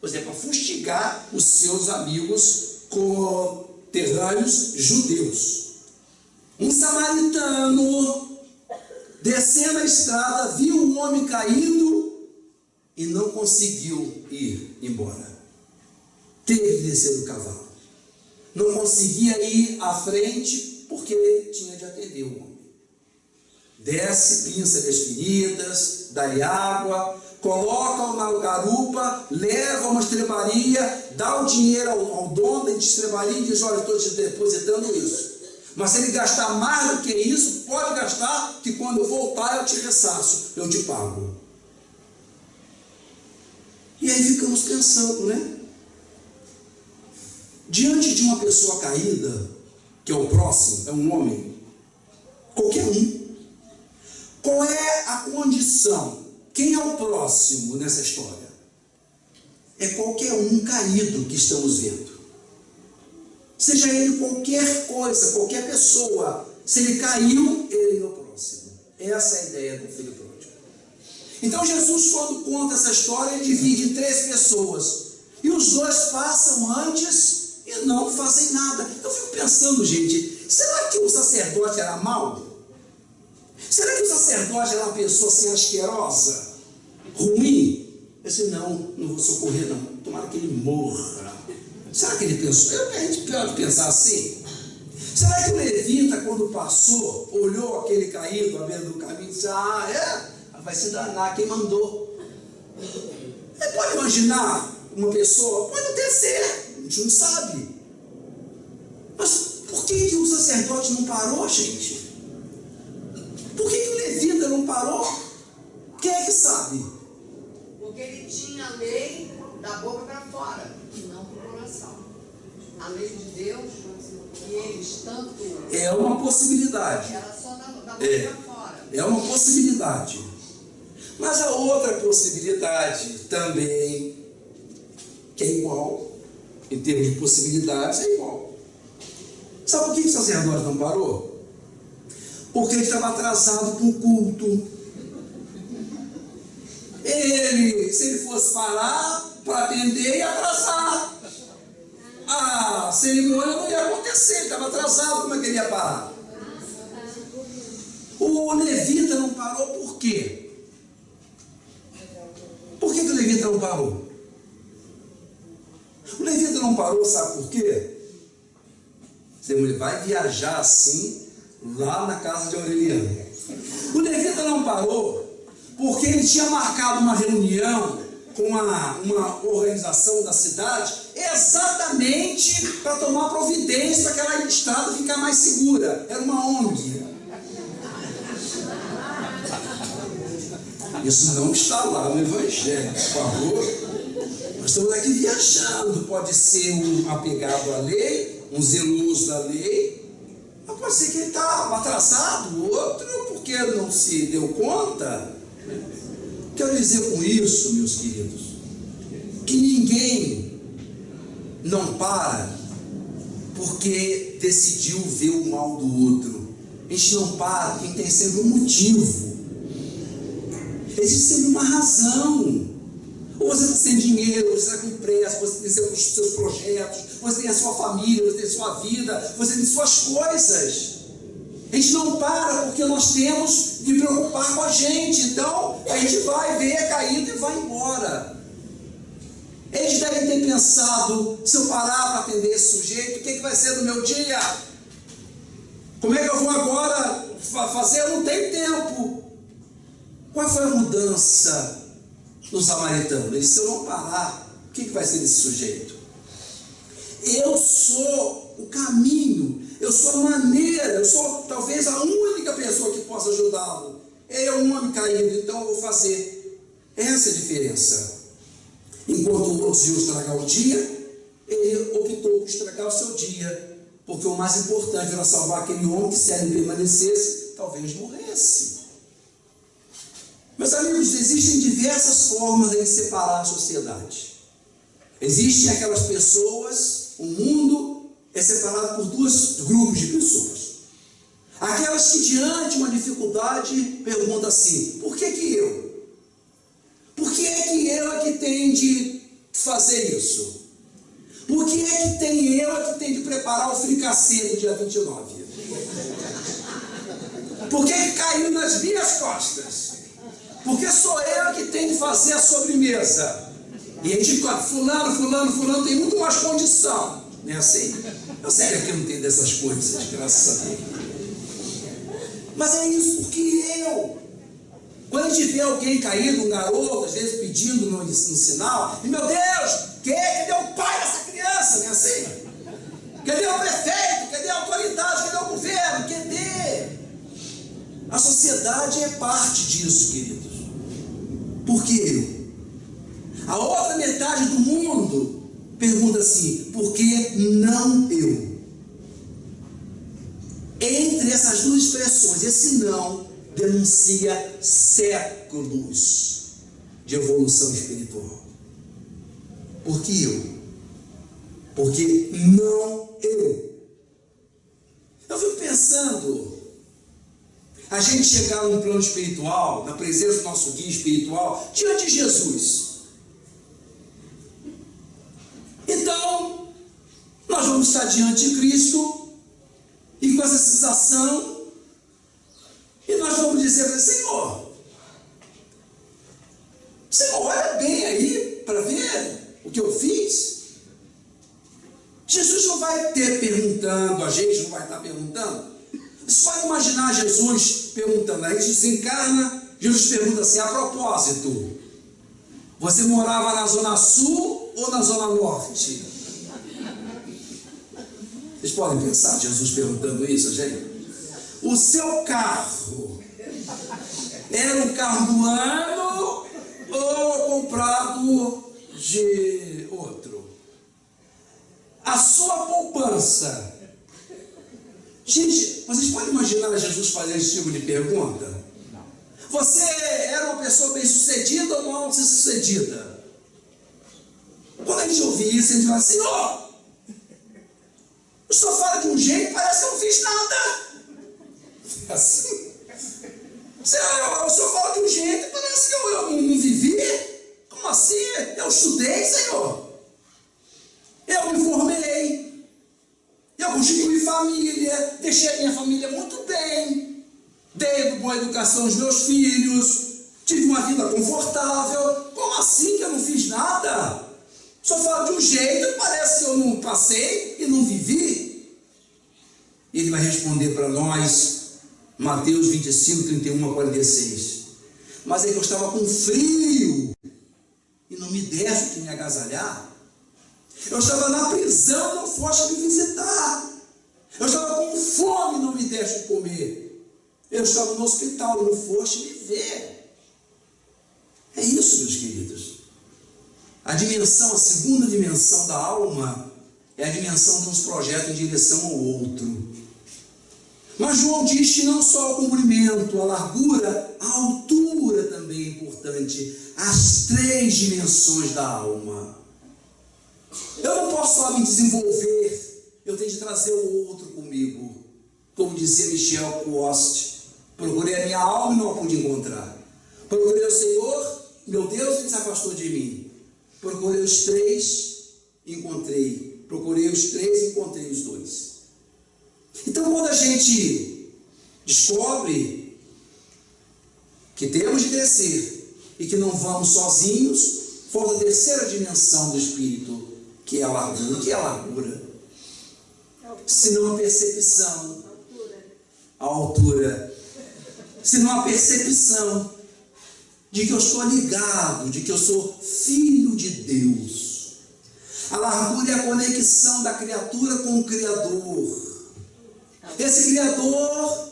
pois é para fustigar os seus amigos conterrâneos judeus. Um samaritano, descendo a estrada, viu um homem caído e não conseguiu ir embora. Teve que descer do cavalo. Não conseguia ir à frente porque tinha de atender o homem. Desce, pinça-lhe as feridas, dá-lhe água, coloca-o na garupa, leva uma estrebaria, dá o dinheiro ao dono da estrebaria e diz, olha, estou te depositando isso. Mas se ele gastar mais do que isso, pode gastar, que quando eu voltar eu te ressaço, eu te pago. E aí ficamos pensando, né? Diante de uma pessoa caída, que é o próximo, é um homem, qualquer um, qual é a condição? Quem é o próximo nessa história? É qualquer um caído que estamos vendo. Seja ele qualquer coisa, qualquer pessoa, se ele caiu, ele é o próximo. Essa é a ideia do filho pródigo. Então Jesus, quando conta essa história, ele divide em 3 pessoas. E os 2 passam antes e não fazem nada. Eu fico pensando, gente, será que o sacerdote era mau? Será que o sacerdote era uma pessoa assim asquerosa, ruim? Eu disse, não vou socorrer não, tomara que ele morra. Será que ele pensou? A gente pode pensar assim. Será que o levita, quando passou, olhou aquele caído à beira do caminho e disse: vai se danar, quem mandou? Você pode imaginar uma pessoa? Pode até ser, a gente não sabe. Mas por que o sacerdote não parou, gente? Por que o levita não parou? Quem é que sabe? Porque ele tinha a lei da boca para fora, não para o coração. A lei de Deus, que eles tanto... É uma possibilidade. Era só da boca para fora. É uma possibilidade. Mas a outra possibilidade também, que é igual, em termos de possibilidades, é igual. Sabe por que o sacerdote não parou? Porque ele estava atrasado para o culto. Se ele fosse parar para atender, ia atrasar. A cerimônia não ia acontecer, ele estava atrasado, como é que ele ia parar? O levita não parou por quê? Por que o levita não parou? O levita não parou, sabe por quê? Ele vai viajar assim, lá na casa de Aureliano. O levita não parou porque ele tinha marcado uma reunião com uma organização da cidade, exatamente para tomar providência para aquela estrada ficar mais segura. Era uma ONG. Isso não está lá no Evangelho, por favor. Nós estamos aqui viajando. Pode ser um apegado à lei, um zeloso da lei, mas pode ser que ele está atrasado, o outro porque não se deu conta. Quero dizer com isso, meus queridos, que ninguém não para porque decidiu ver o mal do outro. A gente não para porque tem sempre um motivo. Existe sempre uma razão. Ou você está sem dinheiro, ou você está com pressa, você tem seus projetos, você tem a sua família, você tem a sua vida, você tem suas coisas. A gente não para porque nós temos de preocupar com a gente. Então, a gente vai ver a caída e vai embora. Eles devem ter pensado: se eu parar para atender esse sujeito, o que vai ser do meu dia? Como é que eu vou agora fazer? Eu não tenho tempo. Qual foi a mudança do samaritano? Ele disse: se eu não parar, o que vai ser desse sujeito? Eu sou o caminho, eu sou a maneira, eu sou talvez a única pessoa que possa ajudá-lo. Ele é um homem caído, então eu vou fazer. Essa é a diferença. Enquanto o outro iam estragar o dia, ele optou por estragar o seu dia, porque o mais importante era salvar aquele homem que, se ele permanecesse, talvez morresse. Meus amigos, existem diversas formas de separar a sociedade. Existem aquelas pessoas, o mundo é separado por dois grupos de pessoas. Aquelas que, diante de uma dificuldade, perguntam assim: por que eu? Por que eu é que tenho de fazer isso? Por que eu é que tenho de preparar o fricassê do dia 29? Por que caiu nas minhas costas? Porque sou eu que tenho de fazer a sobremesa. E a gente fala: fulano tem muito mais condição. Não é assim? Eu sei que aqui não tem dessas coisas, graças a Deus. Mas é isso, porque quando a gente vê alguém caído, um garoto, às vezes pedindo no sinal, e: meu Deus, cadê o pai dessa criança? Não é assim? Cadê o prefeito? Cadê a autoridade? Cadê o governo? Cadê? A sociedade é parte disso, queridos. Por que eu? A outra metade do mundo pergunta assim: por que não eu? Entre essas duas expressões, esse não denuncia séculos de evolução espiritual. Por que eu? Porque não eu. Eu fico pensando, a gente chegar num plano espiritual, na presença do nosso guia espiritual, diante de Jesus. Então, nós vamos estar diante de Cristo, e com essa sensação, e nós vamos dizer: Senhor, olha bem aí para ver o que eu fiz. Jesus não vai ter perguntando, a gente não vai estar perguntando. Você pode imaginar Jesus perguntando, a gente desencarna, Jesus pergunta assim, a propósito, você morava na Zona Sul ou na Zona Norte? Vocês podem pensar, Jesus perguntando isso, gente? O seu carro era um carro do ano ou comprado de outro? A sua poupança. Gente, vocês podem imaginar Jesus fazendo esse tipo de pergunta? Você era uma pessoa bem-sucedida ou mal sucedida? Quando a gente ouvir isso, a gente vai assim, Senhor, o senhor fala de um jeito, parece que eu não fiz nada. É assim. O senhor fala de um jeito, parece que eu não vivi. Como assim? Eu estudei, Senhor. Eu me formei. Eu constituí família. Deixei a minha família muito bem. Dei boa educação aos meus filhos. Tive uma vida confortável. Como assim que eu não fiz nada? O senhor fala de um jeito, parece que eu não passei e não vivi. Ele vai responder para nós, Mateus 25, 31 a 46. Mas é que eu estava com frio e não me desse que me agasalhar. Eu estava na prisão e não foste me visitar. Eu estava com fome e não me deste comer. Eu estava no hospital e não foste me ver. É isso, meus queridos. A segunda dimensão da alma é a dimensão que nos projeta em direção ao outro. Mas João diz que não só o comprimento, a largura, a altura também é importante. As 3 dimensões da alma. Eu não posso só me desenvolver, eu tenho de trazer o outro comigo. Como dizia Michel Coste, procurei a minha alma e não a pude encontrar. Procurei o Senhor, meu Deus, ele se afastou de mim. Procurei os 3, encontrei. Procurei os 3, encontrei os 2. Então, quando a gente descobre que temos de crescer e que não vamos sozinhos, falta a terceira dimensão do Espírito, que é a largura. O que é a largura? Senão a percepção. A altura. Senão a percepção de que eu estou ligado, de que eu sou filho de Deus. A largura é a conexão da criatura com o Criador. Esse Criador,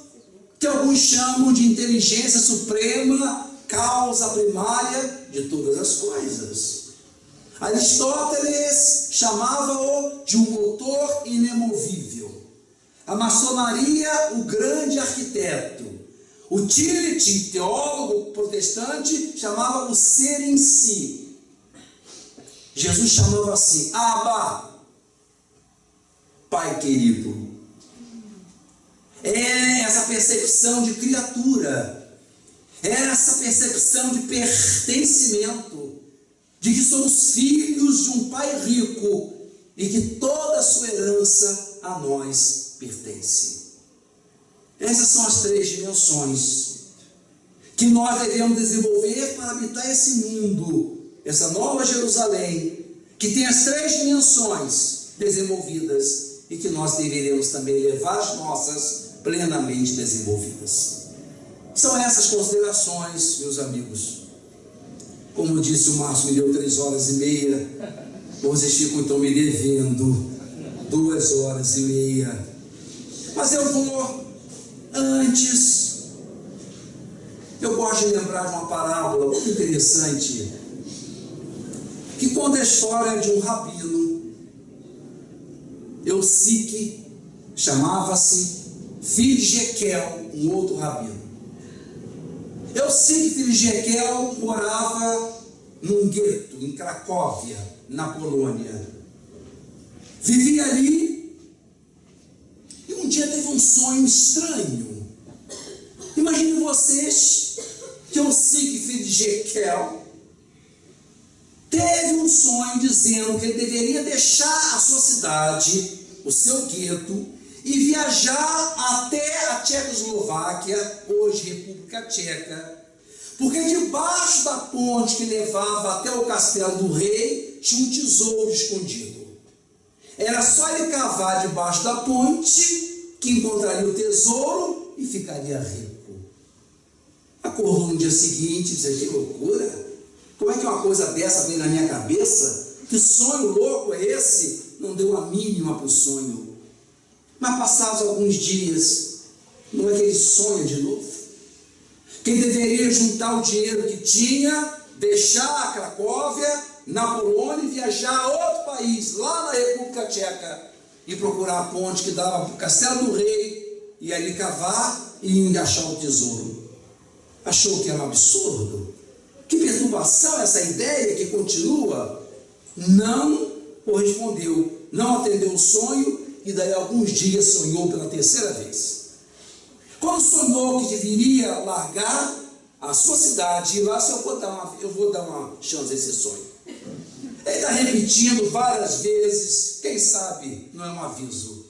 que alguns chamam de inteligência suprema, causa primária de todas as coisas. Aristóteles chamava-o de um motor inemovível. A maçonaria, o grande arquiteto. O Tillich, teólogo protestante, chamava o ser em si. Jesus chamava assim, Abba, Pai querido. É essa percepção de criatura, é essa percepção de pertencimento, de que somos filhos de um Pai rico e que toda a sua herança a nós pertence. Essas são as 3 dimensões que nós devemos desenvolver para habitar esse mundo, essa nova Jerusalém, que tem as 3 dimensões desenvolvidas e que nós deveremos também levar as nossas plenamente desenvolvidas. São essas considerações, meus amigos. Como disse o Márcio, me deu 3h30, vocês ficam então me devendo 2h30. Mas eu vou, antes, eu gosto de lembrar de uma parábola muito interessante, que conta a história de um rabino, Eusique, chamava-se filho de Jequel, um outro rabino. Eusique, filho de Jequel, morava num gueto, em Cracóvia, na Polônia. Vivia ali e um dia teve um sonho estranho. Imaginem vocês que Eusique, filho de Jequel, teve um sonho dizendo que ele deveria deixar a sua cidade, o seu gueto, e viajar até a Tchecoslováquia, hoje República Tcheca, porque debaixo da ponte que levava até o castelo do rei tinha um tesouro escondido. Era só ele cavar debaixo da ponte que encontraria o tesouro e ficaria rico. Acordou no dia seguinte e disse: que loucura! Como é que uma coisa dessa vem na minha cabeça? Que sonho louco é esse? Não deu a mínima para o sonho. Mas passados alguns dias, não é que ele sonha de novo? Quem deveria juntar o dinheiro que tinha, deixar a Cracóvia, na Polônia, e viajar a outro país, lá na República Tcheca, e procurar a ponte que dava para o Castelo do Rei, e ali cavar e engaixar o tesouro. Achou que era um absurdo? Que perturbação essa ideia que continua? Não correspondeu, não atendeu o sonho, e daí a alguns dias sonhou pela terceira vez. Quando sonhou que deveria largar a sua cidade, e lá eu vou dar uma chance a esse sonho. Ele está repetindo várias vezes, quem sabe não é um aviso.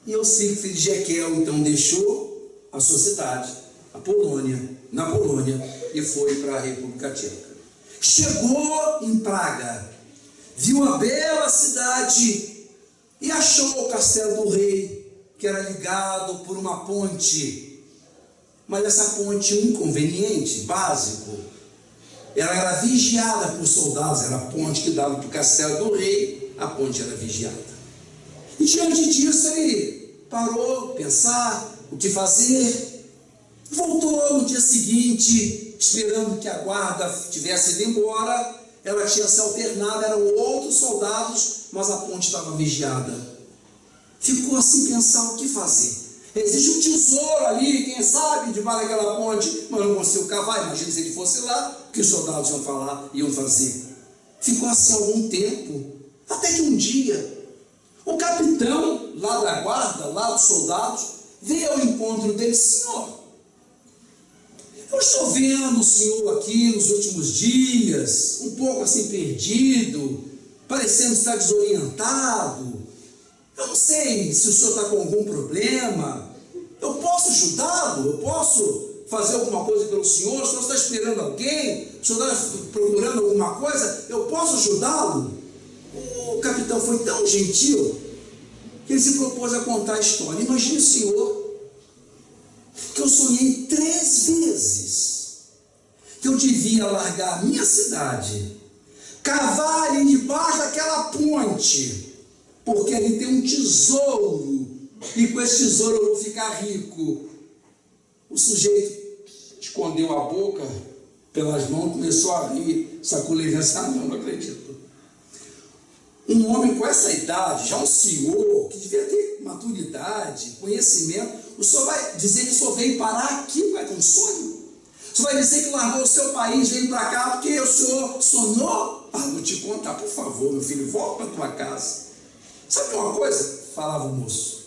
E eu sei que filho de Jequiel então deixou a sua cidade, na Polônia, e foi para a República Tcheca. Chegou em Praga, viu uma bela cidade e achou o Castelo do Rei, que era ligado por uma ponte. Mas essa ponte tinha um inconveniente básico. Ela era vigiada por soldados, era a ponte que dava para o Castelo do Rei, a ponte era vigiada. E diante disso ele parou, pensar o que fazer. Voltou no dia seguinte, esperando que a guarda tivesse ido embora. Ela tinha se alternado, eram outros soldados, mas a ponte estava vigiada. Ficou assim pensar o que fazer. Existe um tesouro ali, quem sabe, debaixo daquela ponte, mas não conseguiu cavar. Imagina se ele fosse lá, o que os soldados iam fazer. Ficou assim algum tempo, até que um dia, o capitão lá da guarda, lá dos soldados, veio ao encontro dele: senhor, eu estou vendo o senhor aqui nos últimos dias, um pouco assim perdido, parecendo estar desorientado. Eu não sei se o senhor está com algum problema. Eu posso ajudá-lo? Eu posso fazer alguma coisa pelo senhor? O senhor está esperando alguém? O senhor está procurando alguma coisa? Eu posso ajudá-lo? O capitão foi tão gentil que ele se propôs a contar a história. Imagine o senhor que eu sonhei 3 vezes que eu devia largar a minha cidade, cavar ali debaixo daquela ponte, porque ali tem um tesouro, e com esse tesouro eu vou ficar rico. O sujeito escondeu a boca pelas mãos, começou a rir, sacudindo essa mão, não acredito. Um homem com essa idade, já um senhor, que devia ter maturidade, conhecimento, o senhor vai dizer que o senhor veio parar aqui, vai ter um sonho? O senhor vai dizer que largou o seu país, veio para cá porque o senhor sonhou? Ah, vou te contar, por favor, meu filho, volta para tua casa. Sabe uma coisa? Falava o moço.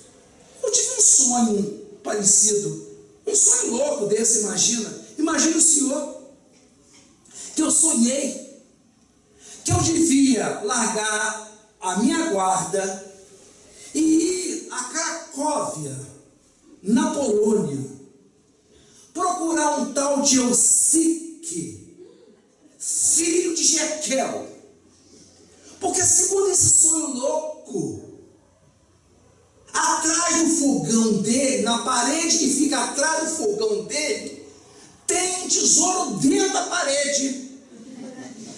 Eu tive um sonho parecido, um sonho louco desse, imagina. Imagina o senhor, que eu sonhei que eu devia largar a minha guarda e ir a Cracóvia, na Polônia, procurar um tal de Eusique, filho de Jequiel. Porque segundo esse sonho louco, atrás do fogão dele, na parede que fica atrás do fogão dele, tem um tesouro dentro da parede.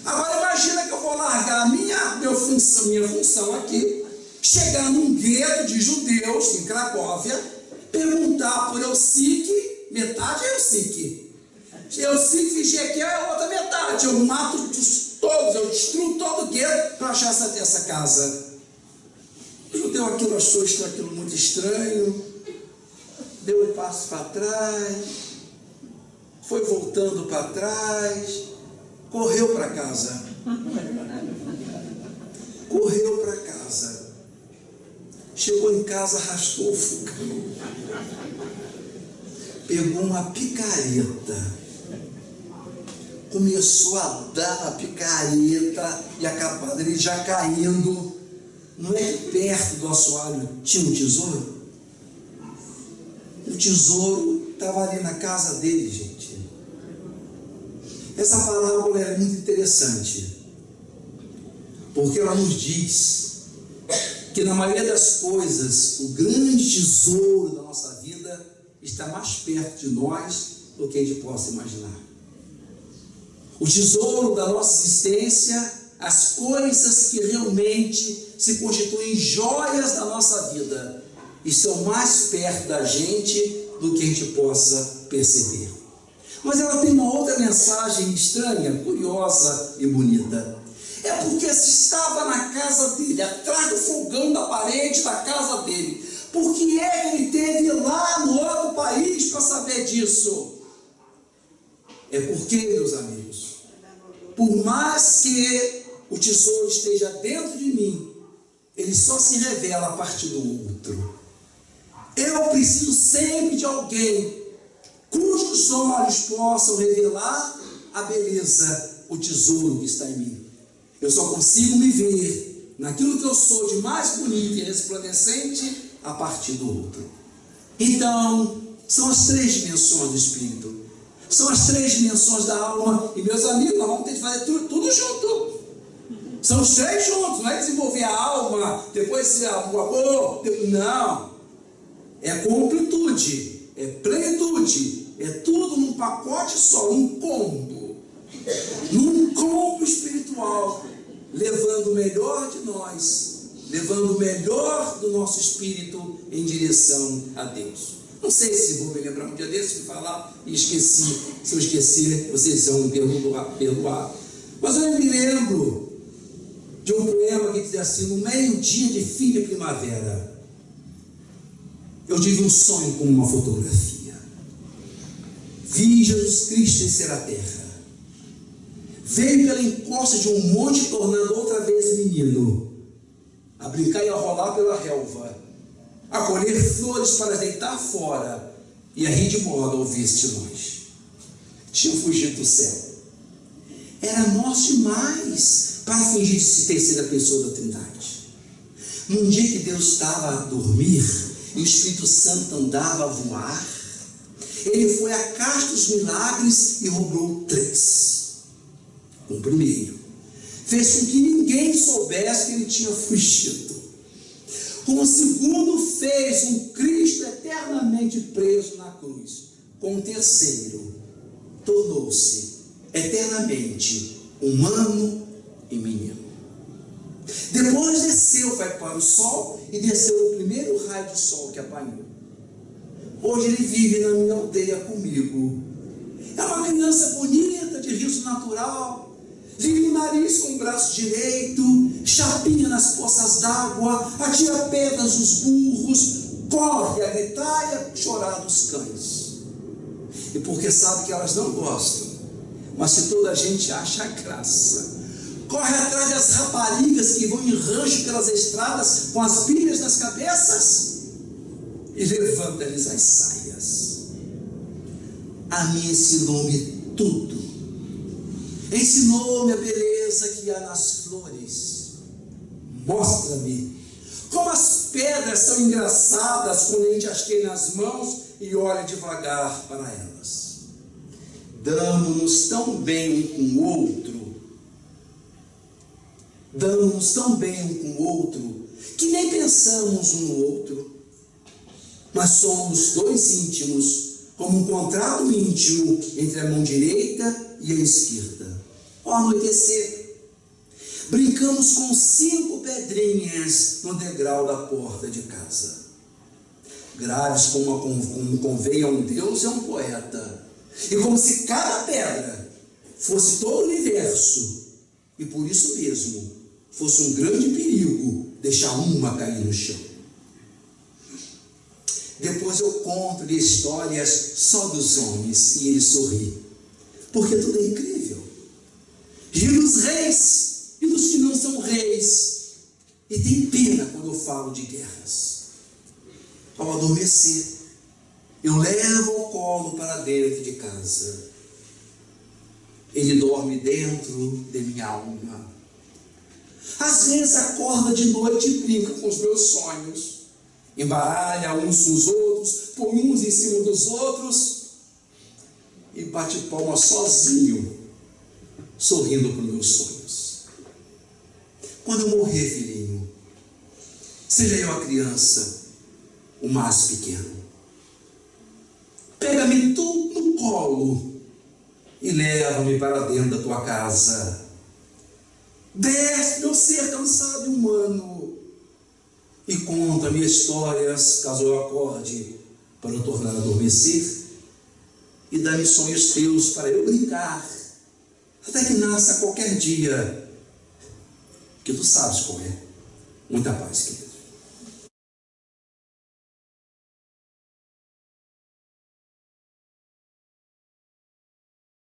Agora imagina que eu vou largar a minha função aqui, chegar num gueto de judeus em Cracóvia, perguntar por Eusique, metade é Eusique. Eusique e Jequiel é a outra metade. Eu mato todos, eu destruo todo o gueto para achar essa casa. O judeu aquilo achou aquilo muito estranho, deu um passo para trás, foi voltando para trás, correu para casa. Correu para casa. Chegou em casa, arrastou o fogão. Pegou uma picareta. Começou a dar a picareta e a capa dele já caindo. Não é que perto do assoalho tinha um tesouro? O tesouro estava ali na casa dele, gente. Essa parábola é muito interessante, porque ela nos diz que na maioria das coisas, o grande tesouro da nossa vida está mais perto de nós do que a gente possa imaginar. O tesouro da nossa existência, as coisas que realmente se constituem joias da nossa vida, estão mais perto da gente do que a gente possa perceber. Mas ela tem uma outra mensagem estranha, curiosa e bonita. É porque se estava na casa dele, atrás do fogão da parede da casa dele, por que é que ele teve lá no outro país para saber disso? É porque, meus amigos, por mais que o tesouro esteja dentro de mim, ele só se revela a partir do outro. Eu preciso sempre de alguém cujos olhos possam revelar a beleza, o tesouro que está em mim. Eu só consigo me ver naquilo que eu sou de mais bonito e resplandecente a partir do outro. Então, são as três dimensões do Espírito. São as três dimensões da alma. E, meus amigos, nós vamos ter que fazer tudo junto. São os três juntos. Não é desenvolver a alma, depois o amor. Não. É completude, é plenitude. É tudo num pacote só, num combo. Num combo espiritual. Levando o melhor de nós, levando o melhor do nosso espírito em direção a Deus. Não sei se vou me lembrar um dia desse de falar e esqueci. Se eu esquecer, vocês vão me perdoar. Mas eu me lembro de um poema que diz assim: no meio-dia de fim de primavera, eu tive um sonho com uma fotografia. Vi Jesus Cristo descer a terra. Veio pela encosta de um monte, tornando outra vez menino, a brincar e a rolar pela relva, a colher flores para deitar fora e a rir de modo ao ouvir-te longe. Tinha fugido do céu. Era nosso demais para fingir ter sido a pessoa da Trindade. Num dia que Deus estava a dormir e o Espírito Santo andava a voar, ele foi à caixa dos milagres e roubou 3. O primeiro fez com que ninguém soubesse que ele tinha fugido. O segundo fez um Cristo eternamente preso na cruz. Com o terceiro, tornou-se eternamente humano e menino. Depois desceu, vai para o sol e desceu o primeiro raio de sol que apanhou. Hoje ele vive na minha aldeia comigo. É uma criança bonita, de riso natural. Liga o nariz com o braço direito, chapinha nas poças d'água, atira pedras nos burros, corre a gritar e a chorar dos cães. E porque sabe que elas não gostam, mas que toda a gente acha graça. Corre atrás das raparigas que vão em rancho pelas estradas com as pilhas nas cabeças e levanta-lhes as saias. A mim ensinou-me tudo. Ensinou-me a beleza que há nas flores. Mostra-me como as pedras são engraçadas quando a gente as tem nas mãos e olha devagar para elas. Damos-nos tão bem um com o outro, que nem pensamos um no outro, mas somos dois íntimos, como um contrato íntimo entre a mão direita e a esquerda. Ao anoitecer, brincamos com 5 pedrinhas no degrau da porta de casa. Graves como convém a um Deus e a um poeta, e como se cada pedra fosse todo o universo, e por isso mesmo fosse um grande perigo deixar uma cair no chão. Depois eu conto-lhe histórias só dos homens e ele sorri, porque tudo é incrível. Rio dos reis e dos que não são reis, e tem pena quando eu falo de guerras. Ao adormecer, eu levo o colo para dentro de casa. Ele dorme dentro de minha alma. Às vezes acorda de noite e brinca com os meus sonhos. Embaralha uns com os outros, põe uns em cima dos outros e bate palma sozinho, sorrindo para os meus sonhos. Quando eu morrer, filhinho, seja eu a criança, o mais pequeno. Pega-me tu no colo e leva-me para dentro da tua casa. Desce meu ser cansado e humano e conta-me histórias, caso eu acorde, para eu tornar a adormecer, e dá-me sonhos teus para eu brincar, até que nasça qualquer dia, que tu sabes qual é. Muita paz, querido.